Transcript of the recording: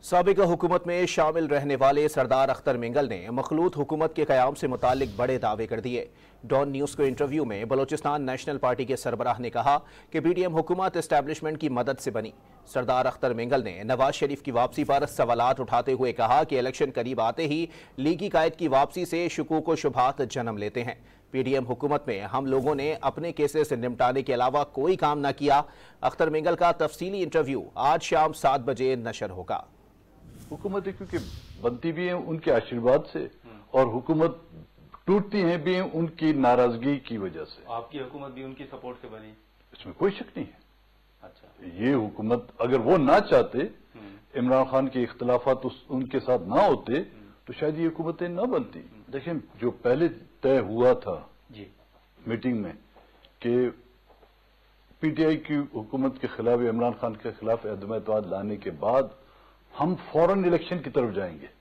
साबिक़ हुकूमत में शामिल रहने वाले सरदार अख्तर मिंगल ने मखलूत हुकूमत के क़याम से मुतालिक बड़े दावे कर दिए। डॉन न्यूज़ को इंटरव्यू में बलोचिस्तान नेशनल पार्टी के सरबराह ने कहा कि पीडीएम हुकूमत एस्टैब्लिशमेंट की मदद से बनी। सरदार अख्तर मिंगल ने नवाज शरीफ की वापसी पर सवालात उठाते हुए कहा कि इलेक्शन करीब आते ही लीगी कायद की वापसी से शुकूक व शुबहात जन्म लेते हैं। पीडीएम हुकूमत में हम लोगों ने अपने केसेस निपटाने के अलावा कोई काम न किया। अख्तर मिंगल का तफसीली इंटरव्यू आज शाम 7 बजे नशर होगा। हुकूमतें क्योंकि बनती भी हैं उनके आशीर्वाद से और हुकूमत टूटती हैं भी उनकी नाराजगी की वजह से। आपकी हुकूमत भी उनकी सपोर्ट से बनी, इसमें कोई शक नहीं है। अच्छा, ये हुकूमत अगर वो ना चाहते, इमरान खान के इख्तलाफात उनके साथ ना होते तो शायद ये हुकूमतें ना बनती। देखें, जो पहले तय हुआ था जी मीटिंग में कि पीटीआई की हुकूमत के खिलाफ, इमरान खान के खिलाफ अदम एतमाद लाने के बाद हम फौरन इलेक्शन की तरफ जाएंगे।